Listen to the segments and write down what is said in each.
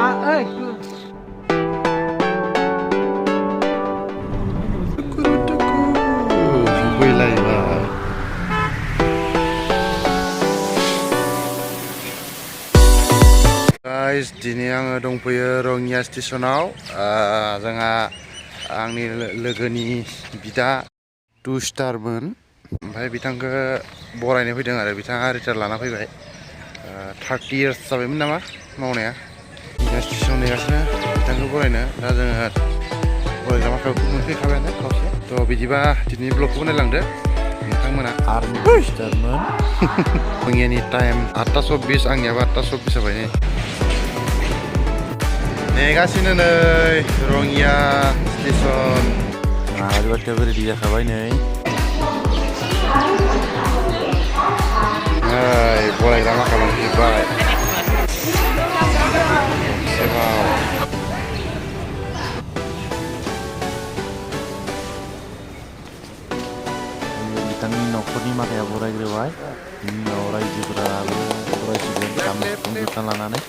ơi. Wih lah. Guys, dini आङो दंफैयो रङिया स्टेसनाव जोंहा आंनि लोगोनि बिदा 2 स्टारमोन ओमफ्राय बिथांखौ बरायनो फैदों आरो बिथाङा रिटायार लाना फैबाय 30 इयार्स जाबायमोन नामा मावनाया स्टेसनाव नेगासिनो बिथांखौ बरायनो दा जोङो बरायग्रा माखाखौ मोनफैखाबायानो खावसे थ' बिदिबा दिनैनि ब्लगखौ नायलांदो नोंथांमोना आर्मी स्टारमोन रङियानि टाइम 8:24 आंनियाबो 8:24 जाबाय नै नेगासिनो नै रङिया स्टेसन आरो बाथायाबो रेडि जाखाबाय नै बरायग्रा माखा मोनफैबाय बिथांनि न'खरनि माखाया बरायग्रोबाय बिनि उनाव रायजोफोराबो बरायसिगोन खाम सिफुं जथा लानानै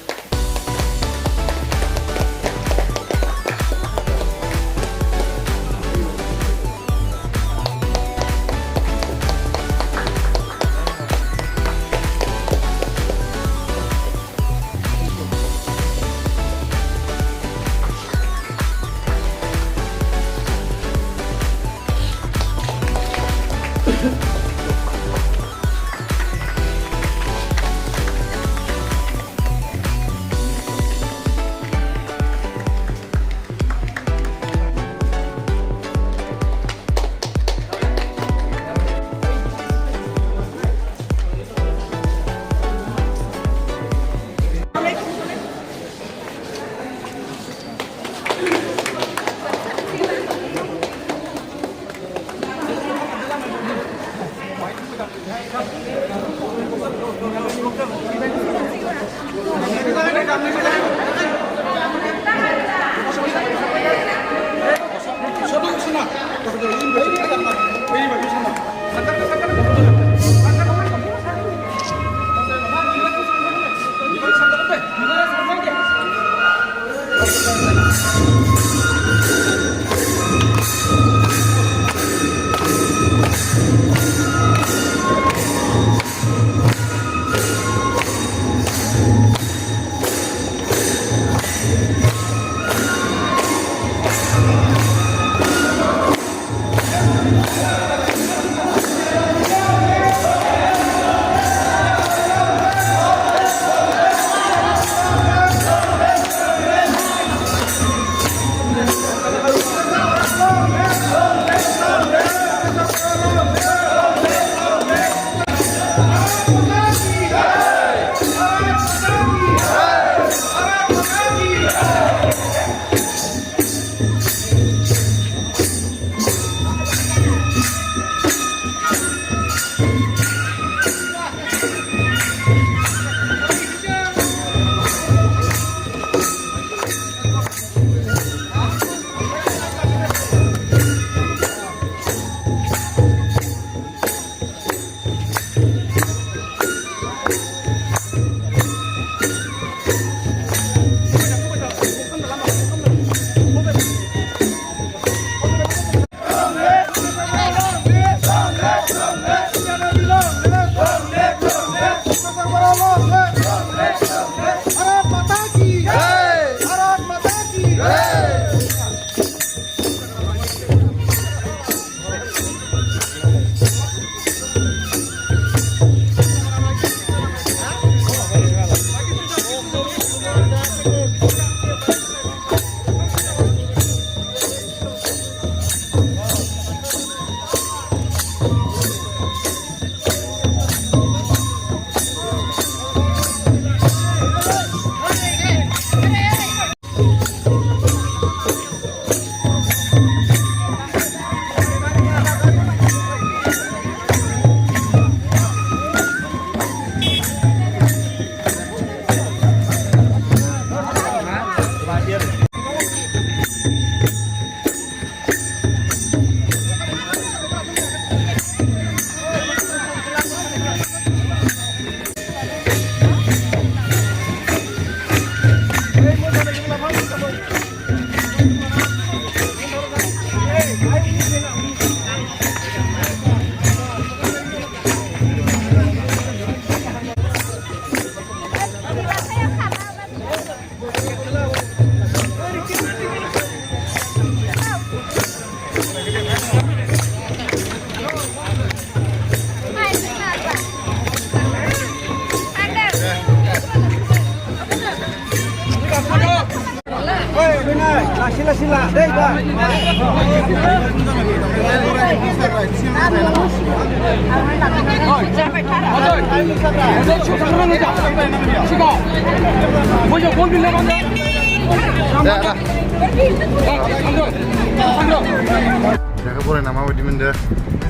Jaga boleh nama di mana?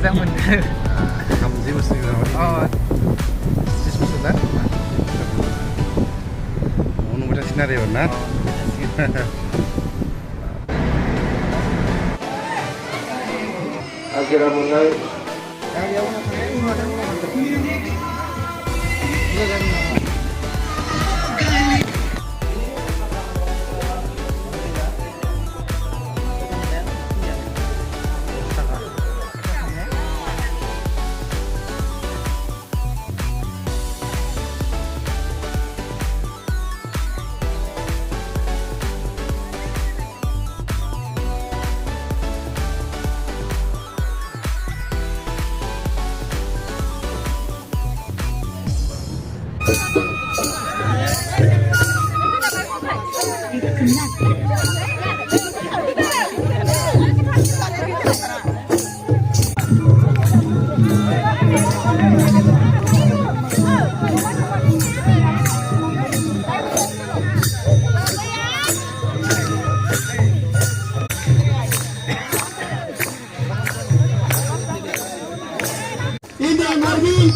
Zaman Kamu sih mesti nama. Sis maksudnya? Mau nomor sinar ya, benar? Akhirnya mulai. Indra Margi,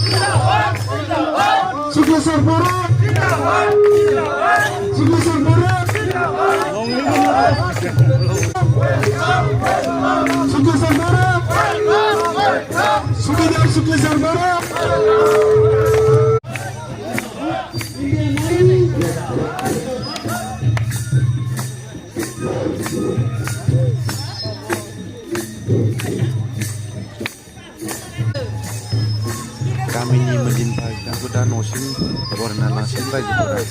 Sukma Sarpura, Sukma Sarpura, Sukma Sarpura, Sukadar Sukma Sarpura. Kami ini menjintai aku dan Osin warna nasi baju kurang.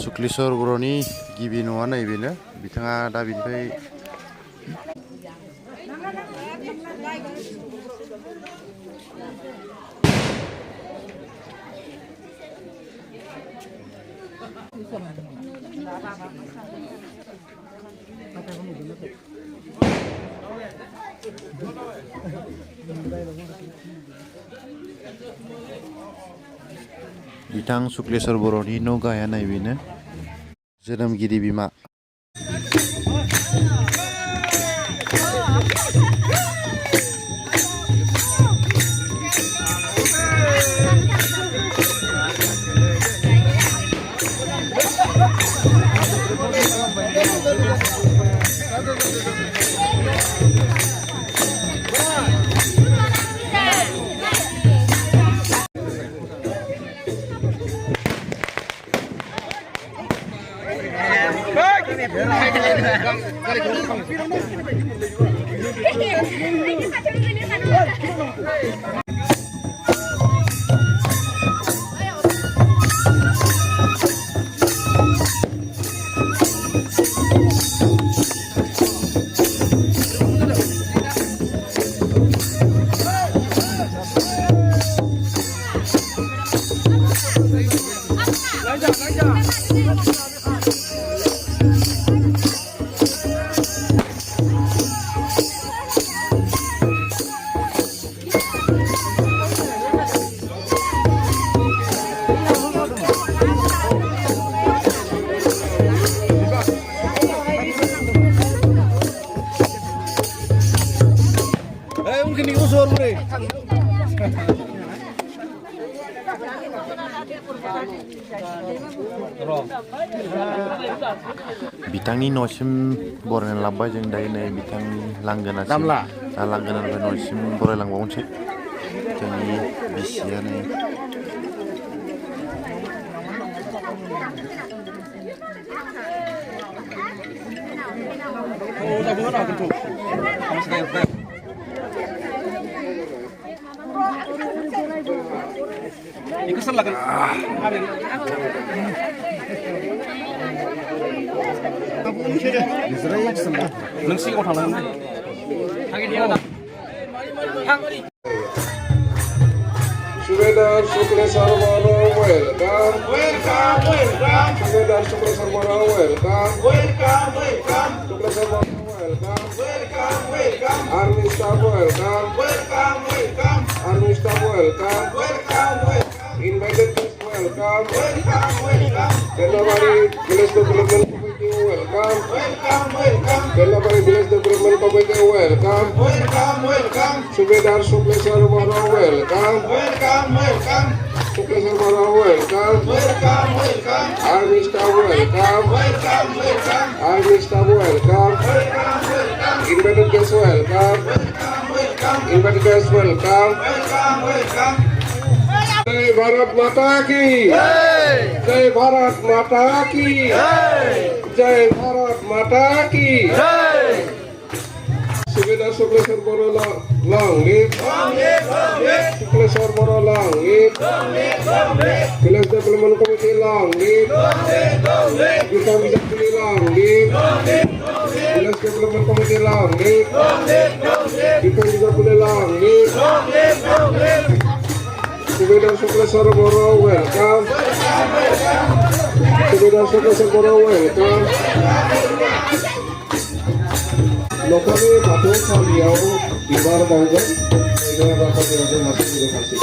Suklisor Broni गिबि न'आ नैबेनो बिथाङा दा बिनिफ्राय बिथां सुक्लेश्वर बर'नि न' गाहाया नैबेनो जोनोमगिरि बिमा बिथांनि न'सिम बरायना लाबोबाय जों दायो नै बिथांनि लांगोनासिम दा लांगोनानिफ्राय न'सिम बरायलांबावनोसै जोंनि बिसिया नै नों सिगाङाव थांनांगोन Subedar Suklesar Boro, welcome, welcome, welcome. Subedar Suklesar Boro, welcome, welcome, welcome. Suklesar Boro, welcome, welcome, welcome. Army staff, welcome, welcome, welcome. Army staff, welcome, welcome, welcome. Invited guests, welcome, welcome, welcome. Bellabari Village Development Committee, welcome, welcome, welcome. Bellabari Village Development Committee, welcome, welcome, welcome. Subedar Suklesar Boro, welcome, welcome, welcome. Suklesar Boro, welcome, welcome, welcome. Army staff, welcome, welcome, welcome. Army staff, welcome, welcome, welcome. Invited guests, welcome, welcome, welcome. Invited guests, welcome, welcome, welcome. Jai Bharat Mata ki Jai! Jai Bharat Mata ki Jai! Jai Bharat Mata ki Jai! Subedar Suklesar Boro long live, long live, long live. Suklesar Boro long live, long live, long live. Village Development Committee long live, long live, long live. Bisa Bijapuri long live, long live, long live. Village Development Committee long live, long live, long live. Bisa Bijapuri long live, long live, long live. Subedar Suklesar Boro, welcome. Subedar Suklesar Boro, welcome. Lokali Batu Kaliau Ibar Bangga, ini Bapak Direktur Masjid Edukasi.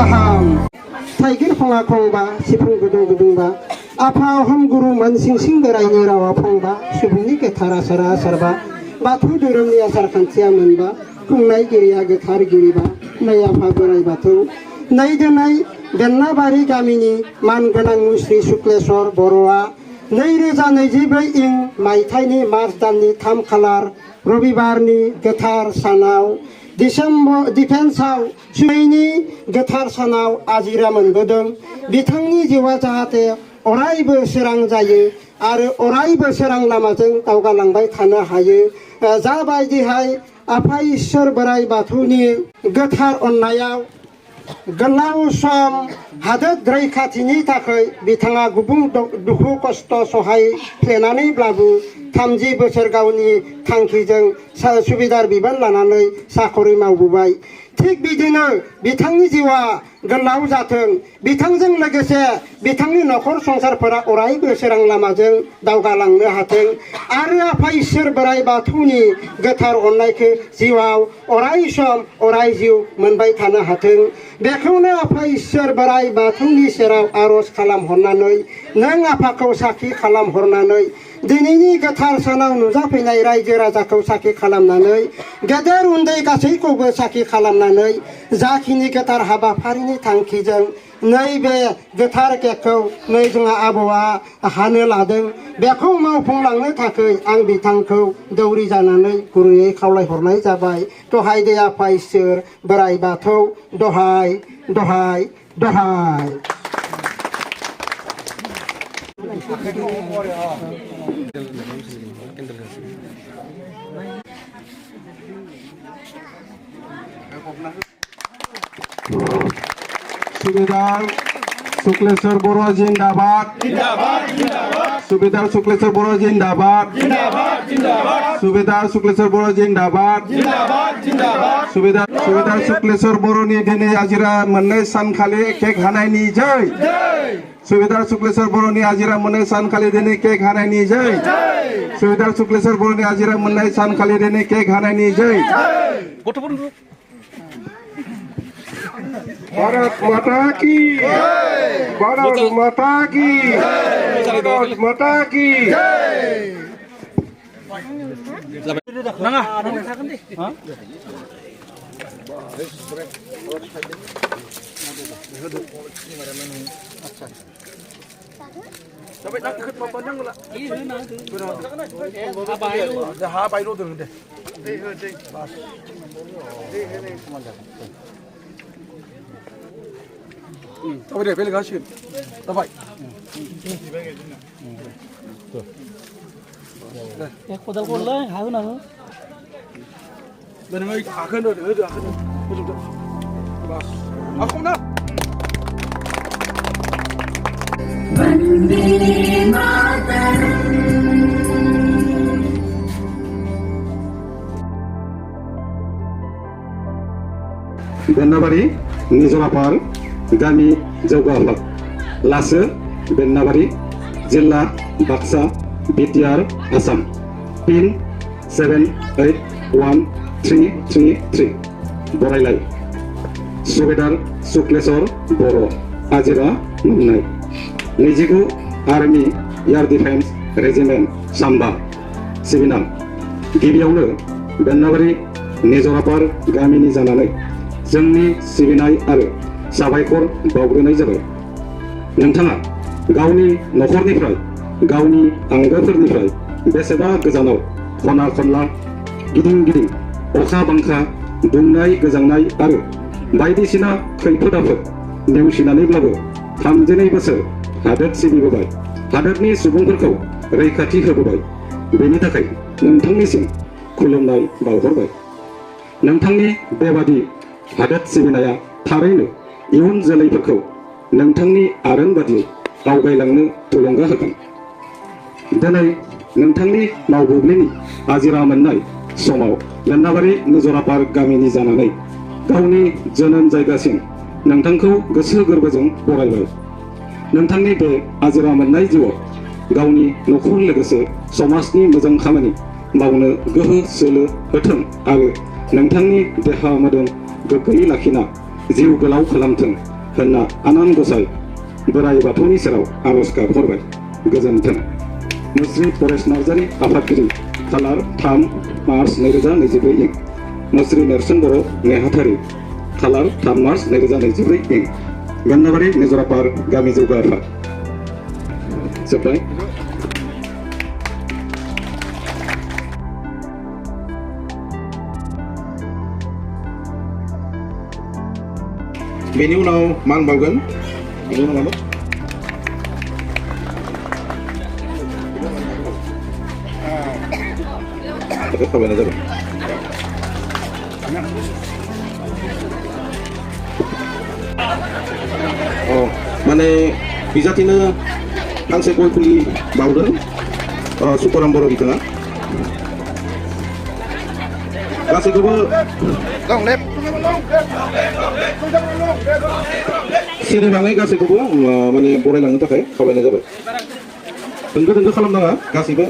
Aham, Tiger Fonga Kongba, Sipung Gudung Gudungba, Apa Hom Guru Mansing Sing Berai Rawa Pongba, Subuni Ketara Sara Sarba, Batu Durumia Sarkantia Munba, Kunai Giria Getar Giriba, Naya Pagorai Batu, Naidanai, Ganabari Gamini, Man Ganang Musri Suklesor, Boroa, Naireza Najibai Ing, My Tiny Marsdani Tam Kalar, Ruby Barney, Getar Sanau, Defensaव सुनायनि गोथार सानाव आजिरा मोनबोदों बिथांनि जिउआ जाहाथे अरायबो सोरां जायो आरो अरायबो सोरां लामाजों दावगालांबाय थानो हायो जाबायदिहाय आफा इसोर बोराइ बाथौनि गोथार अननायाव गोलाव सम हादोर रैखाथिनि थाखाय बिथाङा गुबुन दुखु खस्थ' सहायफ्लेनानैब्लाबो 30 बोसोर गावनि थांखिजों सुबिदार बिबान लानानै साखरि मावबोबाय। थिग बिदिनो बिथांनि जिउआ गोलाव जाथों, बिथांजों लोगोसे बिथांनि नखर संसारफोरा अरायबो सोरां लामाजों दावगालांनो हाथों आरो आफा इसोर बोराइ बाथौनि गोथार अननायखौ जिउआव अराय सम अराय जिउ मोनबाय थानो हाथों। बेखौनो आफा इसोर बोराइ बाथौनि सेराव आरज खालामहरनानै नों आफाखौ साखि खालामहरनानै दिनैनि गोथार सानाव नुजाफैनाय रायजो राजाखौ साखि खालामनानै गेदेर उन्दै गासैखौबो साखि खालामनानै जाखिनि गोथार हाबाफारिनि थांखिजों नैबे गोथार केकखौ नै जोंहा आबौआ हानो लादों बेखौ मावफुंलांनो थाखाय आं बिथांखौ दौरि जानानै गुरैयै खावलायहरनाय जाबाय। दहाय दे आफा इसोर बोराइ बाथौ, दहाय दहाय दहाय। सुबेदार शुक्लेश्वर बर' जिंदाबाद, सुबेदार शुक्लेश्वर बर' जिंदाबाद, सुबेदार शुक्लेश्वर बर' जिंदाबाद, सुबेदार शुक्लेश्वर बर'नि दिनै आजिरा मोननाय सानखालि केक हानायनि जै, सुबेदार शुक्लेश्वर बर'नि आजिरा मोननाय सानखालि दिनै केक हानायनि जै, सुबेदार शुक्लेश्वर बर'नि आजिरा मोननाय सानखालि दिनै केक हानायनि जै। भारत माता की, भारत माता की, भारत माता की। Tapi deh, pilih kasih. Tapi. Ya, kodal kodal, haru nahu. Benar nggak? Akan deh, akan. Betul. Bas. Aku nak. Vande Mataram. Bennabari, Nizolapar. गामि जौगाहोद लासो बेन्नाबारि जिल्ला बाक्सा बिटिआर आसाम पिन 781333 बरायलाय सुबेदार शुक्लेश्वर बर' आजिरा मोननाय 29 army air defence regiment Samba सिबिनां गिबियावनो बेन्नाबारि निजरापार गामिनि जानानै जोंनि सिबिनाय आरो साबायखर बावग्रोनाय जाबाय। नोंथाङा गावनि नखरनिफ्राय गावनि आंगोफोरनिफ्राय बेसेबा गोजानाव खना खनला गिदिं गिदिं अखा बांखा दुंनाय गोजांनाय आरो बायदिसिना खैफोद आफोद नेवसिनानैब्लाबो 32 बोसोर हादोर सिबिबोबाय, हादोरनि सुबुंफोरखौ रैखाथि होबोबाय। बेनि थाखाय नोंथांनिसिम खुलुमनाय बावहरबाय। नोंथांनि बेबादि हादोर सिबिनाया थारैनो इयुन जोलैफोरखौ नोंथांनि आरोन बादियै आवगायलांनो थुलुंगा होगोन। दिनै नोंथांनि मावबुग्लिनि आजिरा मोननाय समाव बेन्नाबारि निजरापार गामिनि जानानै गावनि जोनोम जायगासिम नोंथांखौ गोसो गोरबोजों बरायबाय। नोंथांनि बे आजिरा मोननाय जिउआव गावनि नखर लोगोसे समाजनि मोजां खामानि मावनो गोहो सोलो होथों आरो नोंथांनि देहा मोदोम गोग्गोयै लाखिना जिउ गोलाव खालामथों होनना आनान गसाइ बोराइ बाथौनि सेराव आरज गाबहरबाय। गोजोन्थों। मुस्रि परेश नार्जारि आफादगिरि खालार 3 मार्च 2024 इं मुस्रि नेरसोन बर' नेहाथारि खालार 3 मार्च 2024 इं बेन्नाबारि निजरापार गामि जौगा आफाद जोब्बाय। बेनि उनाव मान बावगोन। बेनि उनाव खाबायना जाबाय। माने बिजाथिनो फांसे गय फुलि बावदों सुखराम बर' बिथाङा गासैखौबो सिरिबाङै गासैखौबो माने बरायलांनो थाखाय खावलायनाय जाबाय होंगो दोंगो खालामनाङा गासैबो